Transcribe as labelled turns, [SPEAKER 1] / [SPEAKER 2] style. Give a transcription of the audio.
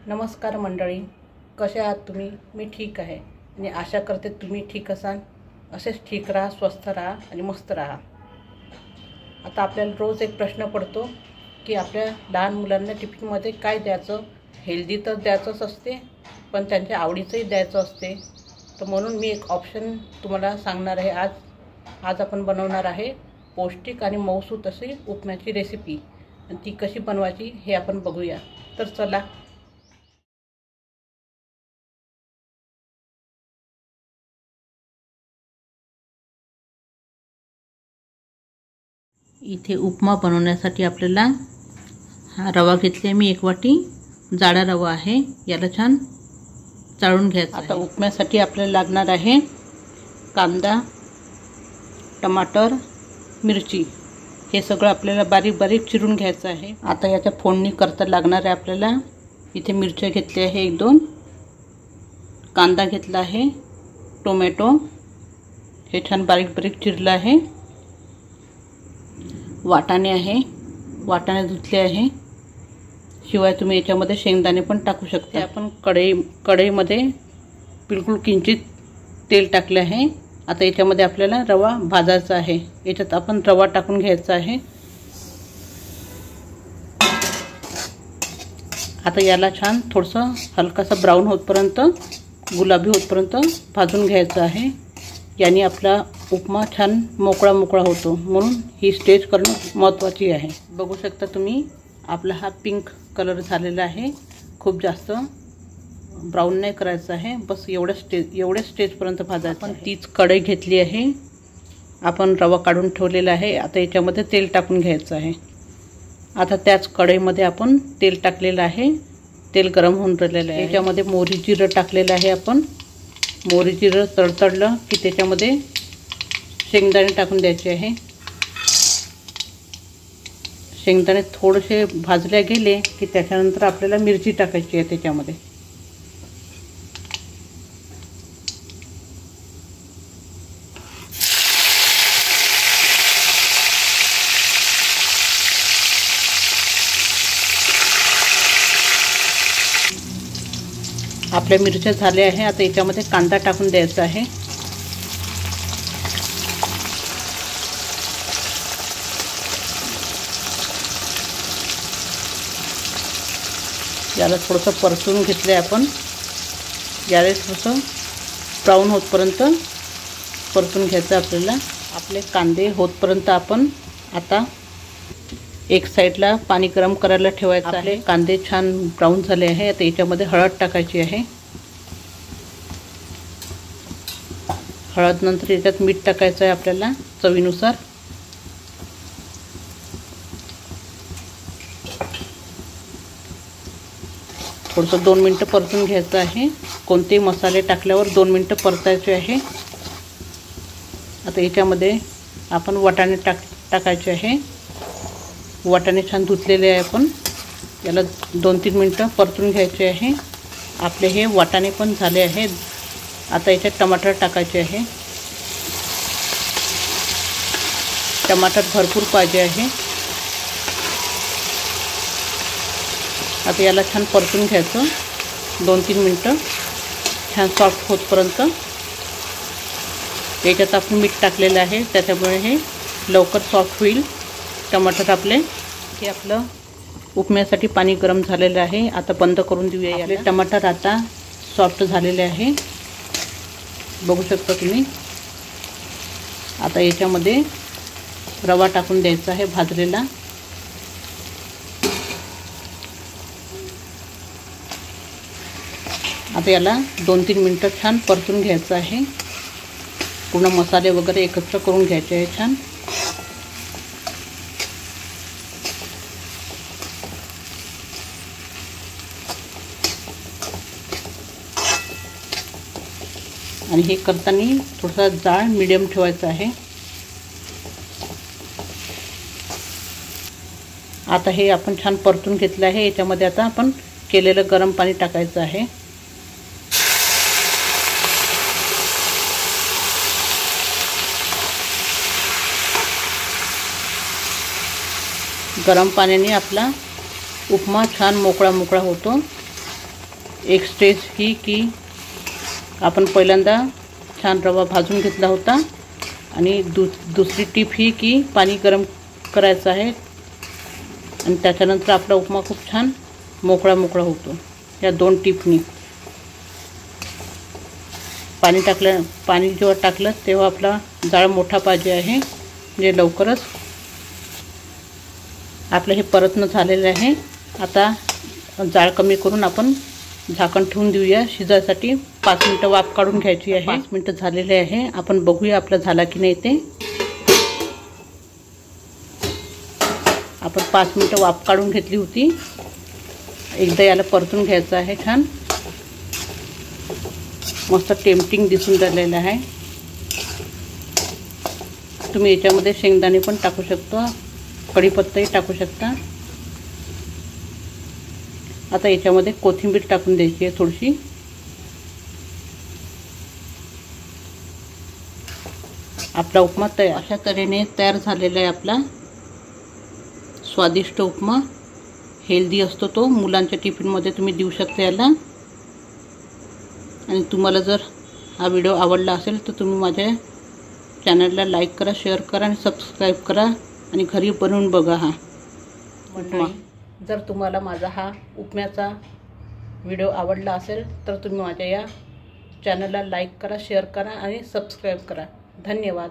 [SPEAKER 1] नमस्कार मंडळी, कसे आहात तुम्ही? मी ठीक आहे आणि आशा करते तुम्ही ठीक असाल. असेच ठीक राहा, स्वस्थ राहा आणि मस्त राहा. आता आपल्याला रोज एक प्रश्न पडतो की आपल्या लहान मुलांना टिफिनमध्ये काय द्यायचं. हेल्दी तर द्यायचंच असते, पण त्यांच्या आवडीचंही द्यायचं असते. तर म्हणून मी एक ऑप्शन तुम्हाला सांगणार आहे. आज आपण बनवणार आहे पौष्टिक आणि मऊसूत अशी उपम्याची रेसिपी, आणि ती कशी बनवायची हे आपण बघूया. तर चला. इथे उपमा बनवण्यासाठी आपल्याला हा रवा घेतला मी 1 वाटी. जाडा रवा आहे, याला छान चाळून घ्यायचा. आता उपम्यासाठी आपल्याला लागणार आहे कांदा, टमाटर, मिरची. हे सगळं आपल्याला बारीक बारीक चिरून घ्यायचं आहे. आता याच्या फोडणी करता लागणार आहे आपल्याला. इथे मिरच्या घेतल्या आहे 1-2, कांदा घेतला आहे, टोमॅटो हे छान बारीक बारीक चिरलं आहे, वाटाणे आहे, वाटाणे धुतले आहे. शिवाय तुम्ही याच्यामध्ये शेंगदाणे पण टाकू शकता. आपण कढईमध्ये बिलकुल किंचित तेल टाकले आहे. आता याच्यामध्ये आपल्याला रवा भाजायचा आहे. याच्यात आपण रवा टाकून घ्यायचा आहे. आता याला छान थोडंसं हलकासा ब्राऊन होतपर्यंत, गुलाबी होतपर्यंत भाजून घ्यायचं आहे. याने आपला उपमा छान मोकळा मोकळा होतो, म्हणून ही स्टेज करणं महत्त्वाची आहे. बघू शकता तुम्ही, आपला हा पिंक कलर झालेला आहे. खूप जास्त ब्राऊन नाही करायचं आहे, बस एवढ्या स्टेजपर्यंत भाजायचं. आपण तीच कढई घेतली आहे, आपण रवा काढून ठेवलेला आहे. आता याच्यामध्ये तेल टाकून घ्यायचं आहे. आता त्याच कढईमध्ये आपण तेल टाकलेलं आहे. तेल गरम होऊन राहिलेलं आहे. याच्यामध्ये मोहरी जिरं टाकलेलं आहे. आपण मोहरी जिरं तडतडलं की त्याच्यामध्ये शेंगदाणे टाकून द्यायचे आहे. शेंगदाणे थोडेसे भाजले गेले की त्याच्यानंतर आपल्याला मिरची टाकायची आहे त्याच्यामध्ये. आपल्या मिरच्या झाल्या आहे. आता याच्यामध्ये कांदा टाकून द्यायचा आहे. याला थोडंसं परतून घेतलं आहे आपण. याला थोडंसं ब्राऊन होतपर्यंत परतून घ्यायचं आपल्याला. आपले कांदे होतपर्यंत आपण आता एक साईडला पाणी गरम करायला ठेवायचं आहे. कांदे छान ब्राऊन झाले आहे. आता याच्यामध्ये हळद टाकायची आहे. हळद नंतर याच्यात मीठ टाकायचं आहे आपल्याला चवीनुसार. थोडंसं 2 मिनटं परतून घ्यायचं आहे. कोणतेही मसाले टाकल्यावर 2 मिनटं परतायचे आहे. आता याच्यामध्ये आपण वाटाणे टाकायचे आहे. वाटाणे छान धुतलेले आहे आपण. याला 2-3 मिनटं परतून घ्यायचे आहे. आपले हे वाटाणे पण झाले आहेत. आता याच्यात टमाटर टाकायचे आहे. टमाटर भरपूर पाहिजे आहे. आता याला छान परतून घ्यायचं 2-3 मिनटं, छान सॉफ्ट होतपर्यंत. याच्यात आपण मीठ टाकलेलं आहे, त्याच्यामुळे हे लवकर सॉफ्ट होईल टमाटर आपले. हे आपलं उपम्यासाठी पाणी गरम झालेलं आहे. आता बंद करून देऊया. आपले टमाटर आता सॉफ्ट झालेले आहे, बघू शकता तुम्ही. आता याच्यामध्ये रवा टाकून द्यायचा आहे भाजलेला. आता याला 2-3 मिनटं छान परतून घ्यायचं आहे. पूर्ण मसाले वगैरे एकत्र करून घ्यायचे आहे छान. आणि हे करताना थोडासा जाळ मीडियम ठेवायचा आहे. आता हे आपण छान परतून घेतलं आहे. याच्यामध्ये आता आपण केलेलं गरम पाणी टाकायचं आहे. गरम पाण्याने आपला उपमा छान मोकळा मोकळा होतो. एक स्टेज ही की आपण पहिल्यांदा छान रवा भाजून घेतला होता आणि दुसरी टीप ही की पाणी गरम करायचं आहे आणि त्याच्यानंतर आपला उपमा खूप छान मोकळा मोकळा होतो. या 2 टिपनी पाणी जेव्हा टाकलं तेव्हा आपला जाळ मोठा पाहिजे आहे, म्हणजे लवकरच आपलं हे परतणं झालेलं आहे. आता जाळ कमी करून आपण झाकण ठेवून देऊया शिजायसाठी. 5 मिनिटं वाफ काढून घ्यायची आहे. 5 मिनिटं झालेले आहे. आपण बघूया आपलं झाला की नाही ते. आपण 5 मिनिटं वाफ काढून घेतली होती. एकदा याला परतून घ्यायचं आहे. छान मस्त टेम्पटिंग दिसून राहिलेलं आहे. तुम्ही याच्यामध्ये शेंगदाणे पण टाकू शकता, कढीपत्ताही टाकू शकता. आता याच्यामध्ये कोथिंबीर टाकून द्यायची आहे थोडीशी. आपला उपमा अशा तऱ्हेने तयार झालेला आहे. आपला स्वादिष्ट उपमा हेल्दी असतो तो. मुलांच्या टिफिनमध्ये तुम्ही देऊ शकता याला. आणि तुम्हाला जर हा व्हिडिओ आवडला असेल तर तुम्ही माझ्या चॅनलला लाईक करा, शेअर करा आणि सबस्क्राईब करा आणि घरी बनवून बघा हा उपमा. जर तुम्हाला माझा हा उपम्याचा व्हिडिओ आवडला असेल तर तुम्ही माझ्या या चॅनलला लाईक करा, शेअर करा आणि सबस्क्राईब करा. धन्यवाद.